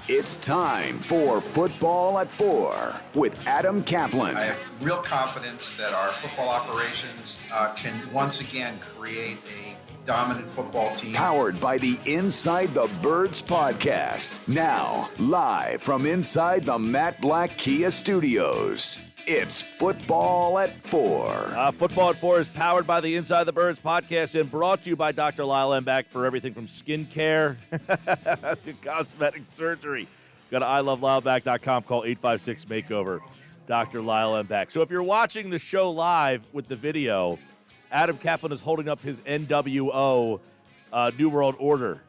It's time for Football at 4 with Adam Caplan. I have real confidence that our football operations can once again create a dominant football team. Powered by the Inside the Birds podcast. Now, live from inside the Matt Black Kia Studios. It's Football at 4. Football at 4 is powered by the Inside the Birds podcast and brought to you by Dr. Lyle Embach for everything from skincare to cosmetic surgery. Go to ilovelylebach.com, call 856-MAKEOVER, Dr. Lyle Embach. So if you're watching the show live with the video, Adam Caplan is holding up his NWO New World Order.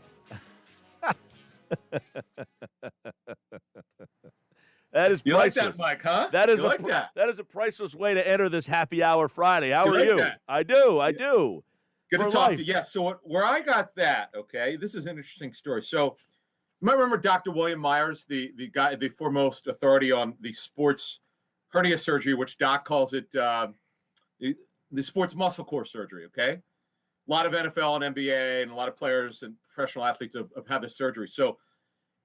That is priceless. You like that, Mike, huh? That is that is a priceless way to enter this happy hour Friday. How are you? That? I do. Good to talk to you. Yeah, so where I got that, okay, this is an interesting story. So you might remember Dr. William Myers, the guy, the foremost authority on the sports hernia surgery, which Doc calls it the sports muscle core surgery, okay? A lot of NFL and NBA and a lot of players and professional athletes have had this surgery. So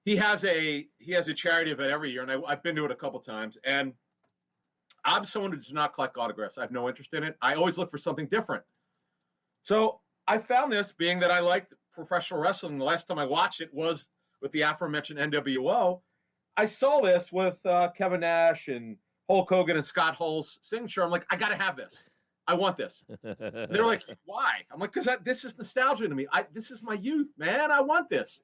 he has a charity event every year, and I've been to it a couple times. And I'm someone who does not collect autographs. I have no interest in it. I always look for something different. So I found this, being that I liked professional wrestling. The last time I watched it was with the aforementioned NWO. I saw this with Kevin Nash and Hulk Hogan and Scott Hall's signature. I'm like, I got to have this. I want this. They're like, why? I'm like, because this is nostalgia to me. This is my youth, man. I want this.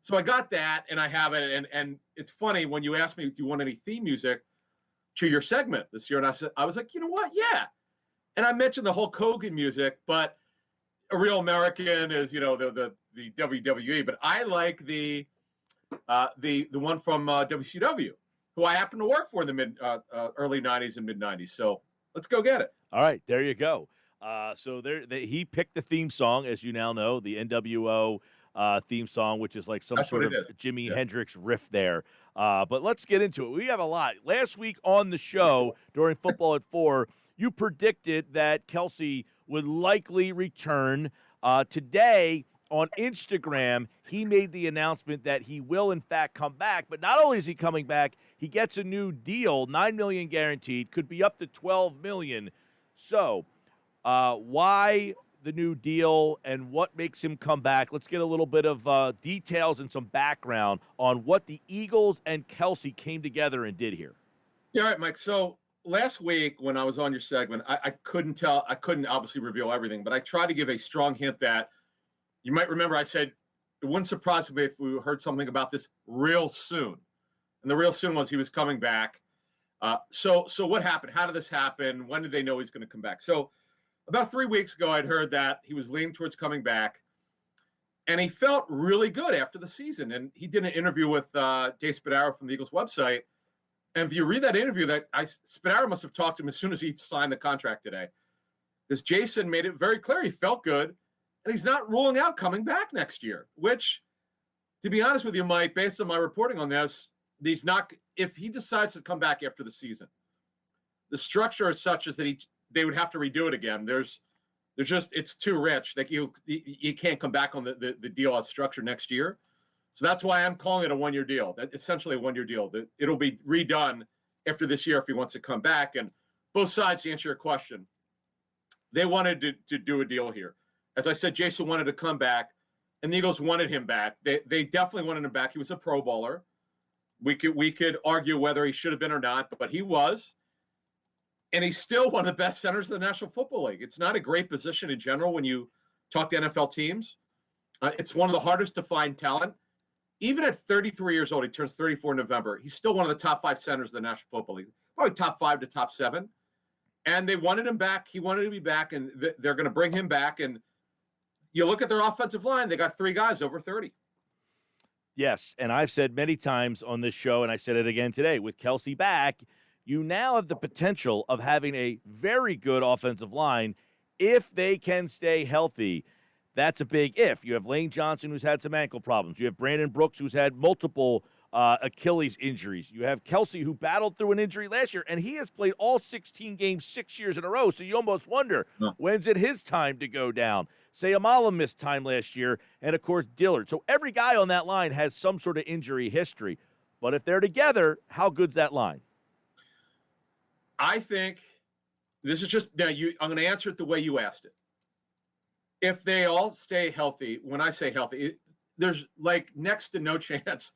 So I got that, and I have it. And it's funny when you asked me, do you want any theme music to your segment this year? And I was like, you know what? Yeah. And I mentioned the Hulk Hogan music, but a real American is, the WWE. But I like the one from WCW, who I happen to work for in the early 90s and mid 90s. So let's go get it. All right, there you go. So he picked the theme song, as you now know, the NWO theme song, which is like some sort of Jimi Hendrix riff there. But let's get into it. We have a lot. Last week on the show during Football at 4, you predicted that Kelce would likely return. Today on Instagram, he made the announcement that he will, in fact, come back. But not only is he coming back, he gets a new deal, $9 million guaranteed, could be up to $12 million. So why the new deal and what makes him come back? Let's get a little bit of details and some background on what the Eagles and Kelce came together and did here. Yeah, all right, Mike. So last week when I was on your segment, I couldn't obviously reveal everything, but I tried to give a strong hint that you might remember I said it wouldn't surprise me if we heard something about this real soon. And the real soon was he was coming back. So what happened? How did this happen? When did they know he's going to come back? So about 3 weeks ago, I'd heard that he was leaning towards coming back, and he felt really good after the season. And he did an interview with Dave Spadaro from the Eagles website. And if you read that interview, Spadaro must have talked to him as soon as he signed the contract today, because Jason made it very clear he felt good, and he's not ruling out coming back next year. Which, to be honest with you, Mike, based on my reporting on this, he's not. If he decides to come back after the season, the structure is such as that they would have to redo it again. There's just, it's too rich. Like you can't come back on the deal as structured next year. So that's why I'm calling it a one-year deal. That essentially a one-year deal. It'll be redone after this year if he wants to come back. And both sides, to answer your question, they wanted to do a deal here. As I said, Jason wanted to come back, and the Eagles wanted him back. They definitely wanted him back. He was a Pro Bowler. We could argue whether he should have been or not, but he was. And he's still one of the best centers of the National Football League. It's not a great position in general when you talk to NFL teams. It's one of the hardest to find talent. Even at 33 years old, he turns 34 in November. He's still one of the top 5 centers of the National Football League, probably top 5 to top 7. And they wanted him back. He wanted to be back, and they're going to bring him back. And you look at their offensive line, they got 3 guys over 30. Yes, and I've said many times on this show, and I said it again today, with Kelce back, you now have the potential of having a very good offensive line if they can stay healthy. That's a big if. You have Lane Johnson, who's had some ankle problems. You have Brandon Brooks, who's had multiple Achilles injuries. You have Kelce, who battled through an injury last year, and he has played all 16 games 6 years in a row. So you almost wonder, when's it his time to go down? Sayamala missed time last year, and, of course, Dillard. So every guy on that line has some sort of injury history. But if they're together, how good's that line? I think this is just now. I'm going to answer it the way you asked it. If they all stay healthy, when I say healthy, there's like next to no chance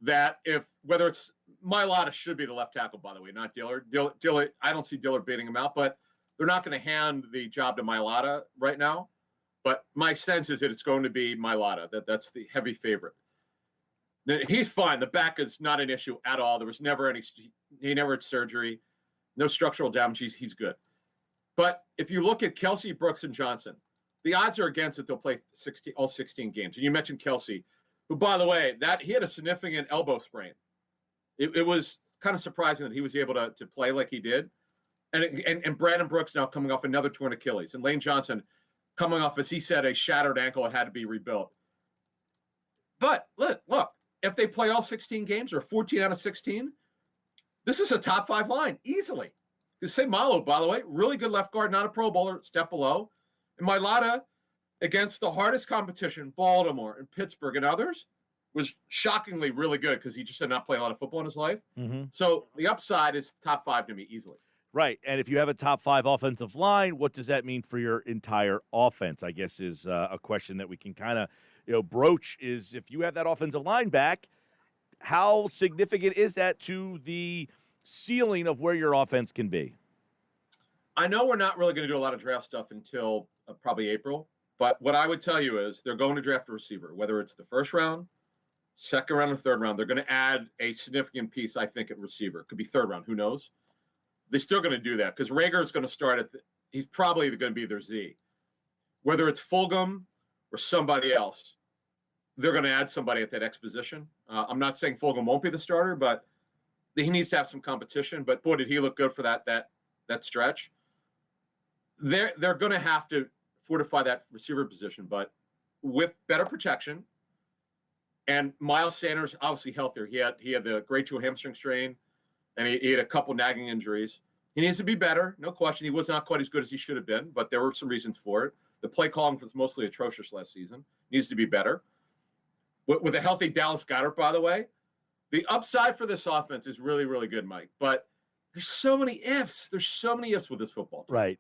that whether it's Mailata should be the left tackle, by the way, not Dillard. Dillard, I don't see Dillard beating him out, but they're not going to hand the job to Mailata right now. But my sense is that it's going to be Mailata. That's the heavy favorite. He's fine. The back is not an issue at all. There was never he never had surgery, no structural damage. He's good. But if you look at Kelce, Brooks, and Johnson, the odds are against it. They'll play all 16 games. And you mentioned Kelce, who, by the way, he had a significant elbow sprain. It was kind of surprising that he was able to play like he did. And Brandon Brooks now coming off another torn Achilles. And Lane Johnson coming off, as he said, a shattered ankle. It had to be rebuilt. But look, if they play all 16 games or 14 out of 16, this is a top 5 line easily. Because Malo, by the way, really good left guard, not a Pro Bowler, step below. And Mailata, against the hardest competition, Baltimore and Pittsburgh and others, was shockingly really good because he just did not play a lot of football in his life. Mm-hmm. So the upside is top 5 to me easily. Right, and if you have a top 5 offensive line, what does that mean for your entire offense? I guess is a question that we can kind of broach. Is if you have that offensive line back, how significant is that to the ceiling of where your offense can be? I know we're not really going to do a lot of draft stuff until probably April, but what I would tell you is they're going to draft a receiver, whether it's the first round, second round, or third round. They're going to add a significant piece, I think, at receiver. It could be third round. Who knows? They're still going to do that because Rager is going to start he's probably going to be their Z. Whether it's Fulgham or somebody else, they're going to add somebody at that X position. I'm not saying Fulgham won't be the starter, but he needs to have some competition. But boy, did he look good for that stretch. They're going to have to fortify that receiver position, but with better protection. And Miles Sanders obviously healthier. He had the grade 2 hamstring strain, and he had a couple nagging injuries. He needs to be better, no question. He was not quite as good as he should have been, but there were some reasons for it. The play calling was mostly atrocious last season. Needs to be better. With a healthy Dallas Goedert, by the way, the upside for this offense is really, really good, Mike. But there's so many ifs. There's so many ifs with this football team. Right.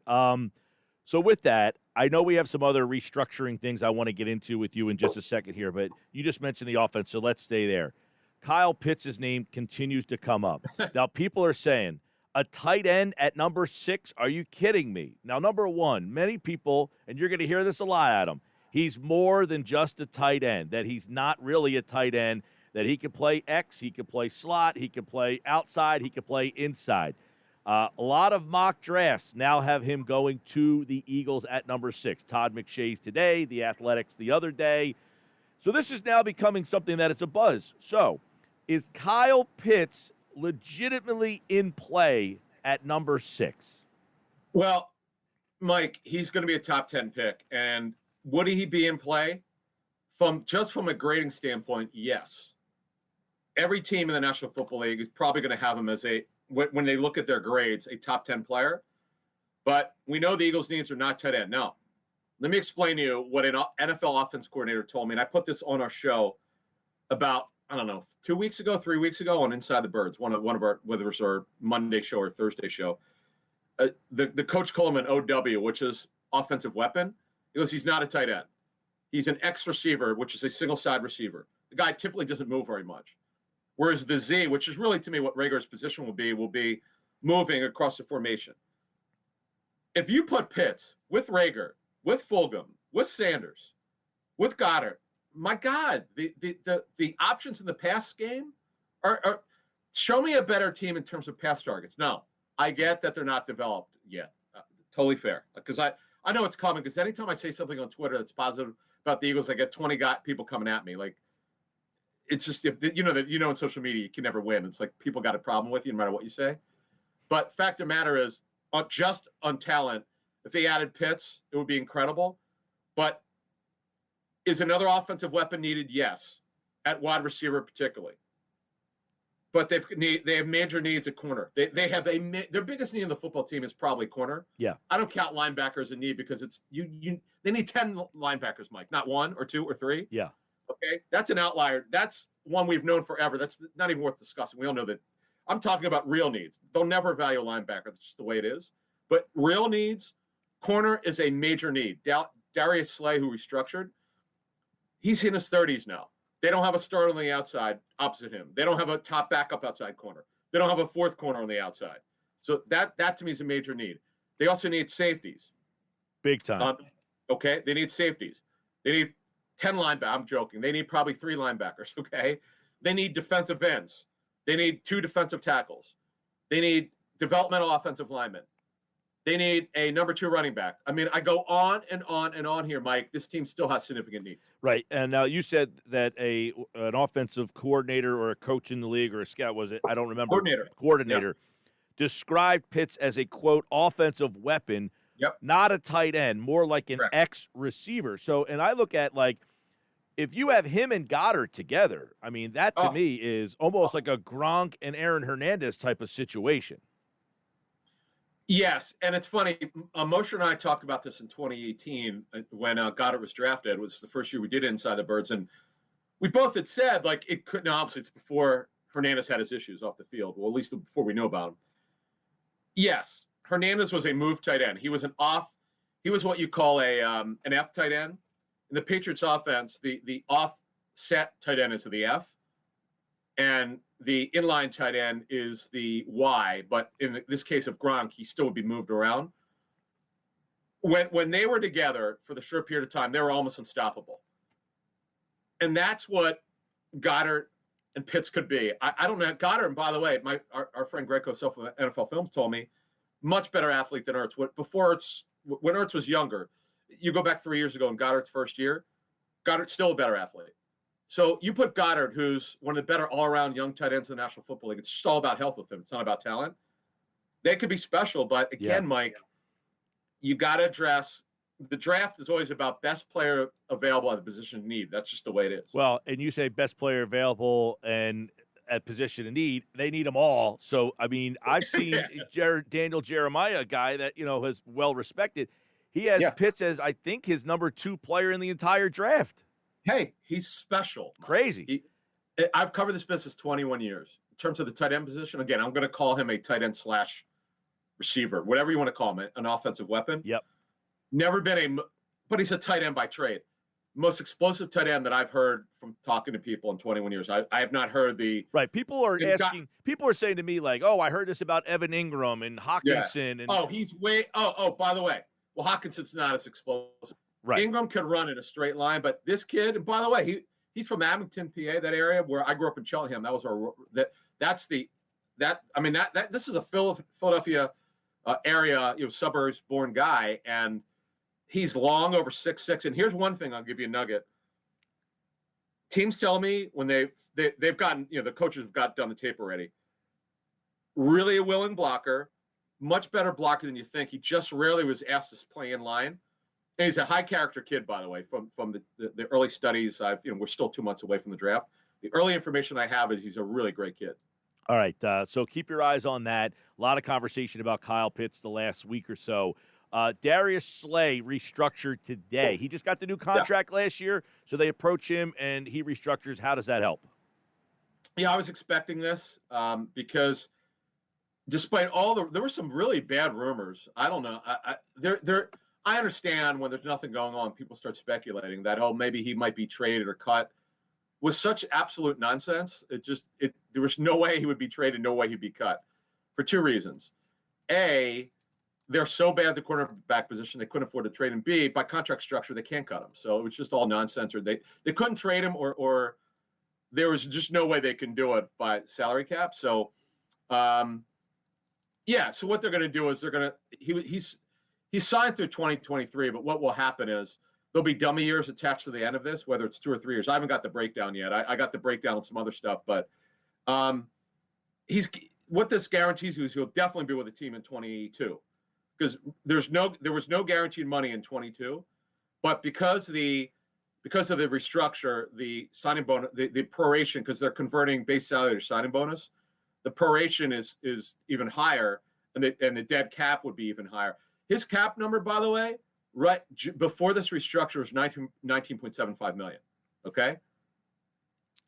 So with that, I know we have some other restructuring things I want to get into with you in just a second here, but you just mentioned the offense, so let's stay there. Kyle Pitts' name continues to come up. Now, people are saying, a tight end at number 6? Are you kidding me? Now, number 1, many people, and you're going to hear this a lot, Adam, he's more than just a tight end, that he's not really a tight end, that he can play X, he can play slot, he can play outside, he can play inside. A lot of mock drafts now have him going to the Eagles at number 6. Todd McShay's today, the Athletics the other day. So this is now becoming something that it's a buzz. So is Kyle Pitts legitimately in play at number 6? Well, Mike, he's going to be a top 10 pick. And would he be in play? From a grading standpoint, yes. Every team in the National Football League is probably going to have him as when they look at their grades, a top 10 player. But we know the Eagles' needs are not tight end. Now, let me explain to you what an NFL offense coordinator told me. And I put this on our show about, 2 weeks ago, 3 weeks ago on Inside the Birds, one of our, whether it's our Monday show or Thursday show. The coach called him an OW, which is offensive weapon. He goes, he's not a tight end. He's an X receiver, which is a single side receiver. The guy typically doesn't move very much. Whereas the Z, which is really to me what Rager's position will be moving across the formation. If you put Pitts with Rager, with Fulgham, with Sanders, with Goddard, my God, the options in the pass game are show me a better team in terms of pass targets. No, I get that they're not developed yet. Totally fair. Because I know it's common because anytime I say something on Twitter that's positive about the Eagles, I get 20 people coming at me. Like, it's just, in social media, you can never win. It's like people got a problem with you no matter what you say. But fact of the matter is, just on talent, if they added Pitts, it would be incredible. But is another offensive weapon needed? Yes. At wide receiver particularly. but they have major needs at corner. They have their biggest need in the football team is probably corner. Yeah. I don't count linebackers as a need because it's they need 10 linebackers, Mike, not 1 or 2 or 3. Yeah. Okay. That's an outlier. That's one we've known forever. That's not even worth discussing. We all know that. I'm talking about real needs. They'll never value a linebacker. That's just the way it is. But real needs, corner is a major need. Darius Slay, who restructured, he's in his 30s now. They don't have a starter on the outside opposite him. They don't have a top backup outside corner. They don't have a fourth corner on the outside. So that to me is a major need. They also need safeties. Big time. Okay, they need safeties. They need 10 linebackers. I'm joking. They need probably 3 linebackers, okay? They need defensive ends. They need 2 defensive tackles. They need developmental offensive linemen. They need a number 2 running back. I mean, I go on and on and on here, Mike. This team still has significant needs. Right. And now you said that an offensive coordinator or a coach in the league or a scout, was it? I don't remember. Coordinator. Yep. Described Pitts as a, quote, offensive weapon, not a tight end, more like an X-receiver. So, and I look at, like, if you have him and Goddard together, I mean, that to me is almost like a Gronk and Aaron Hernandez type of situation. Yes, and it's funny. Moshe and I talked about this in 2018 when Goddard was drafted. It was the first year we did Inside the Birds, and we both had said, like, it could. Now, obviously, it's before Hernandez had his issues off the field, well, at least before we know about him. Yes, Hernandez was a move tight end. He was he was what you call an F tight end. In the Patriots offense, the offset tight end is the F, and the inline tight end is the Y. But in this case of Gronk, he still would be moved around. When they were together for the short period of time, they were almost unstoppable. And that's what Goddard and Pitts could be. I don't know. Goddard, and by the way, our friend Greg Kosel from NFL Films told me, much better athlete than Ertz. When Ertz was younger, you go back 3 years ago in Goddard's first year, Goddard's still a better athlete. So you put Goddard, who's one of the better all-around young tight ends in the National Football League. It's just all about health with him. It's not about talent. They could be special, but again, Mike, you got to address the draft is always about best player available at the position of need. That's just the way it is. Well, and you say best player available and at position of need, they need them all. So, I mean, I've seen Daniel Jeremiah, a guy that, is well respected. He has Pitts as, I think, his number 2 player in the entire draft. Hey, he's special. Crazy. I've covered this business 21 years. In terms of the tight end position, again, I'm going to call him a tight end / receiver, whatever you want to call him, an offensive weapon. Yep. Never been but he's a tight end by trade. Most explosive tight end that I've heard from talking to people in 21 years. I have not heard the right. People are saying to me like, "Oh, I heard this about Evan Ingram and Hawkinson." Yeah. And he's way. By the way, well, Hawkinson's not as explosive. Right. Ingram could run in a straight line, but this kid. And by the way, he's from Abington, PA, that area where I grew up in Cheltenham. That was this is a Philadelphia area, suburbs born guy, and he's long, over 6'6". And here's one thing, I'll give you a nugget. Teams tell me when they've gotten, the coaches have done the tape already. Really a willing blocker, much better blocker than you think. He just rarely was asked to play in line. And he's a high character kid, by the way, from the early studies. We're still 2 months away from the draft. The early information I have is he's a really great kid. All right. So keep your eyes on that. A lot of conversation about Kyle Pitts the last week or so. Darius Slay restructured today. He just got the new contract last year, so they approach him and he restructures. How does that help? Yeah, I was expecting this because despite there were some really bad rumors. I don't know. I understand when there's nothing going on, people start speculating that, maybe he might be traded or cut. Was such absolute nonsense. There was no way he would be traded, no way he'd be cut for 2 reasons. A, they're so bad at the cornerback position, they couldn't afford to trade him. B, by contract structure, they can't cut him. So it was just all nonsense. Or they couldn't trade him or there was just no way they can do it by salary cap. So, so what they're going to do is he's signed through 2023, but what will happen is there'll be dummy years attached to the end of this, whether it's 2 or 3 years. I haven't got the breakdown yet. I got the breakdown on some other stuff, but what this guarantees you is he'll definitely be with the team in 22, because there was no guaranteed money in 22, but because of the restructure, the signing bonus, the proration, because they're converting base salary to signing bonus, the proration is even higher, and the dead cap would be even higher. His cap number, by the way, right before this restructure was 19.75 million. Okay,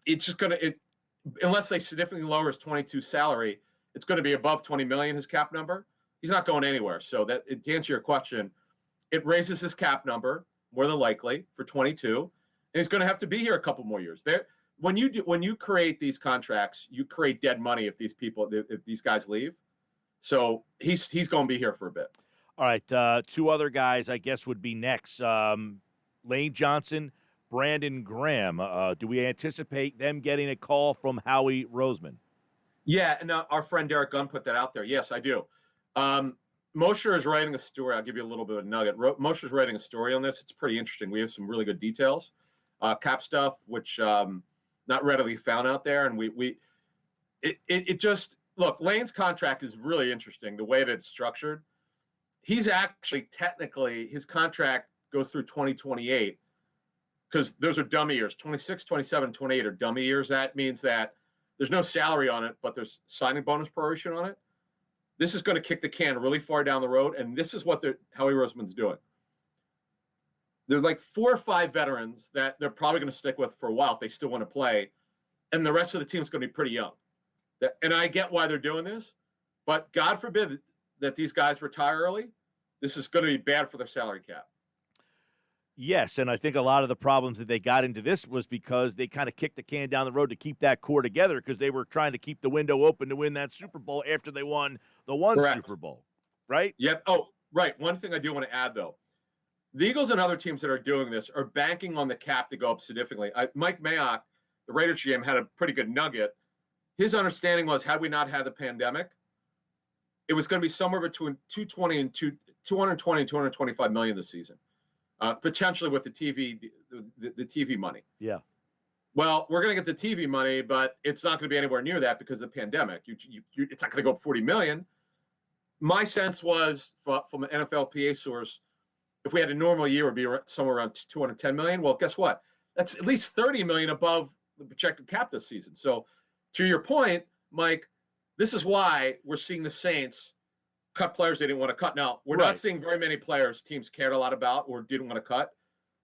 it's just gonna unless they significantly lower his 22 salary, it's going to be above 20 million. His cap number. He's not going anywhere. So that to answer your question, it raises his cap number more than likely for 22, and he's going to have to be here a couple more years. When you create these contracts, you create dead money if these guys leave. So he's going to be here for a bit. All right, two other guys I guess would be next. Lane Johnson, Brandon Graham. Do we anticipate them getting a call from Howie Roseman? Yeah, and our friend Derek Gunn put that out there. Yes, I do. Mosher is writing a story. I'll give you a little bit of a nugget. Mosher's writing a story on this. It's pretty interesting. We have some really good details, cap stuff, which not readily found out there. And it just look. Lane's contract is really interesting. The way that it's structured. He's actually technically his contract goes through 2028 because those are dummy years. 26, 27, 28 are dummy years. That means that there's no salary on it, but there's signing bonus proration on it. This is going to kick the can really far down the road, and this is what Howie Roseman's doing. There's like 4 or 5 veterans that they're probably going to stick with for a while if they still want to play, and the rest of the team is going to be pretty young. And I get why they're doing this, but God forbid that these guys retire early. This is going to be bad for their salary cap. Yes, and I think a lot of the problems that they got into this was because they kind of kicked the can down the road to keep that core together because they were trying to keep the window open to win that Super Bowl after they won the one Correct. Super Bowl, right? Yep. Oh, right. One thing I do want to add, though. The Eagles and other teams that are doing this are banking on the cap to go up significantly. Mike Mayock, the Raiders GM, had a pretty good nugget. His understanding was, had we not had the pandemic, it was going to be somewhere between 220 and 225 million this season. Potentially with the TV money. Yeah. Well, we're going to get the TV money, but it's not going to be anywhere near that because of the pandemic. It's not going to go up 40 million. My sense was from an NFLPA source, if we had a normal year, it would be somewhere around 210 million. Well, guess what? That's at least 30 million above the projected cap this season. So to your point, Mike, this is why we're seeing the Saints cut players they didn't want to cut. Now, we're not seeing very many players teams cared a lot about or didn't want to cut.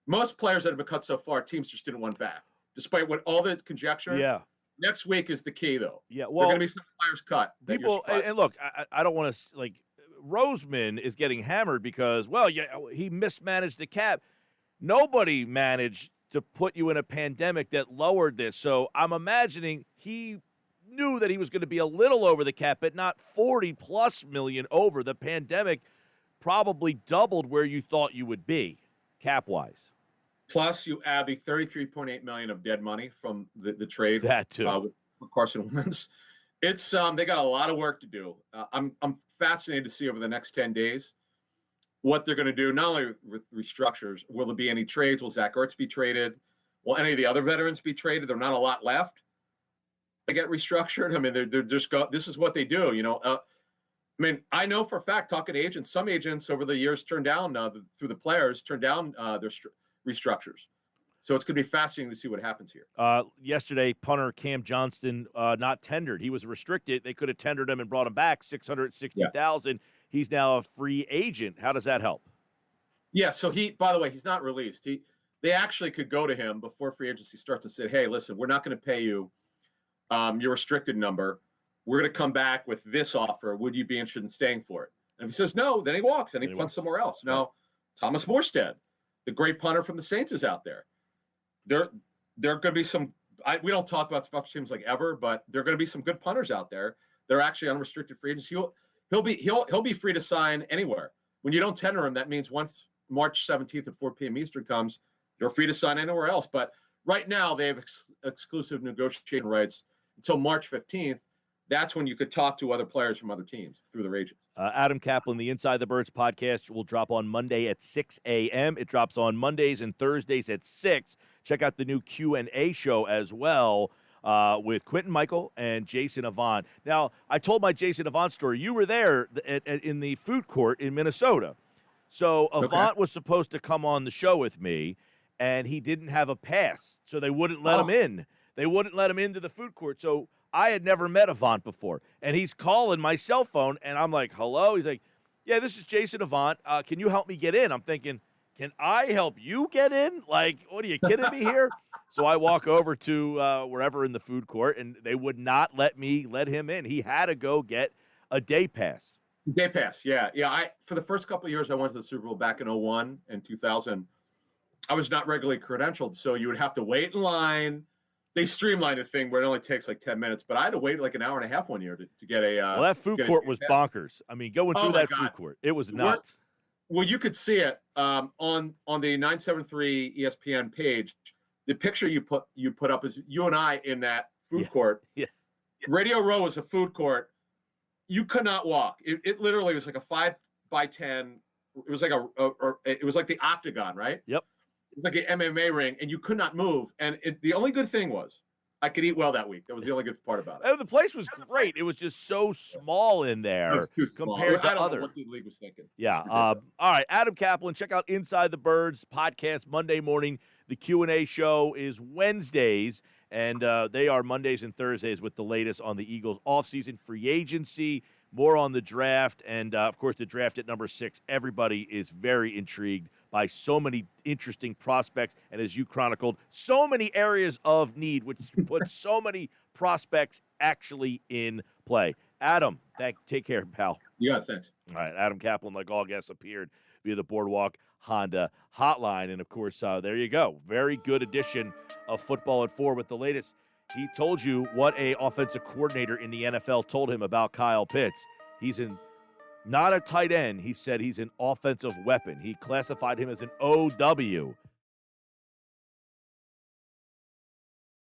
Most players that have been cut so far, teams just didn't want back, despite what all the conjecture. Yeah. Next week is the key, though. Yeah, well, there are going to be some players cut. People, and look, I don't want to, like, Roseman is getting hammered because, well, yeah, he mismanaged the cap. Nobody managed to put you in a pandemic that lowered this. So I'm imagining he knew that he was going to be a little over the cap, but not 40+ million over. The pandemic probably doubled where you thought you would be, cap-wise. Plus, you add the 33.8 million of dead money from the trade. That too. With Carson Wentz. It's they got a lot of work to do. I'm fascinated to see over the next 10 days what they're going to do. Not only with restructures, will there be any trades? Will Zach Ertz be traded? Will any of the other veterans be traded? There's not a lot left. They get restructured. I mean, they're just this is what they do, you know. I mean, I know for a fact, talking to agents, some agents over the years turned down through the players turned down their restructures. So it's going to be fascinating to see what happens here. Yesterday, punter Cam Johnston not tendered. He was restricted. They could have tendered him and brought him back $660,000. Yeah. He's now a free agent. How does that help? Yeah. So by the way, he's not released. They actually could go to him before free agency starts and say, "Hey, listen, we're not going to pay you your restricted number. We're going to come back with this offer. Would you be interested in staying for it?" And if he says no, then he walks and he punts somewhere else. Now, Thomas Morstead, the great punter from the Saints, is out there. There are going to be some. We don't talk about special teams like ever, but there are going to be some good punters out there. They're actually unrestricted free agents. He'll be free to sign anywhere. When you don't tender him, that means once March 17th at 4 p.m. Eastern comes, you're free to sign anywhere else. But right now, they have exclusive negotiation rights until March 15th. That's when you could talk to other players from other teams through their agents. Adam Caplan, the Inside the Birds podcast, will drop on Monday at 6 a.m. It drops on Mondays and Thursdays at 6. Check out the new Q&A show as well with Quentin Michael and Jason Avant. Now, I told my Jason Avant story. You were there in the food court in Minnesota. So Avant was supposed to come on the show with me, and he didn't have a pass, so they wouldn't let him in. They wouldn't let him into the food court. So I had never met Avant before, and he's calling my cell phone, and I'm like, hello? He's like, yeah, this is Jason Avant. Can you help me get in? I'm thinking, can I help you get in? Like, what, are you kidding me here? So I walk over to wherever in the food court, and they would not let him in. He had to go get a day pass. Day pass, yeah. For the first couple of years, I went to the Super Bowl back in 2001 and 2000. I was not regularly credentialed, so you would have to wait in line. They streamlined the thing where it only takes like 10 minutes, but I had to wait like an hour and a half one year to get a. Well, that food court was bonkers. I mean, going through that food court, it was nuts. Well, you could see it on the 973 ESPN page. The picture you put up is you and I in that food court. Yeah. Radio Row was a food court. You could not walk. It literally was like a 5x10. It was like it was like the octagon, right? Yep. It was like an MMA ring, and you could not move. And the only good thing was I could eat well that week. That was the only good part about it. Oh, the place was great. It was just so small in there compared to other. I don't know what the league was thinking. Yeah. All right, Adam Caplan, check out Inside the Birds podcast Monday morning. The Q&A show is Wednesdays, and they are Mondays and Thursdays with the latest on the Eagles' offseason free agency, more on the draft, and, of course, the draft at number 6. Everybody is very intrigued by so many interesting prospects, and as you chronicled, so many areas of need, which put so many prospects actually in play. Adam, take care, pal. Yeah, thanks. All right, Adam Caplan, like all guests, appeared via the Boardwalk Honda hotline, and of course, there you go. Very good edition of Football at 4 with the latest. He told you what a offensive coordinator in the NFL told him about Kyle Pitts. He's not a tight end. He said he's an offensive weapon. He classified him as an OW.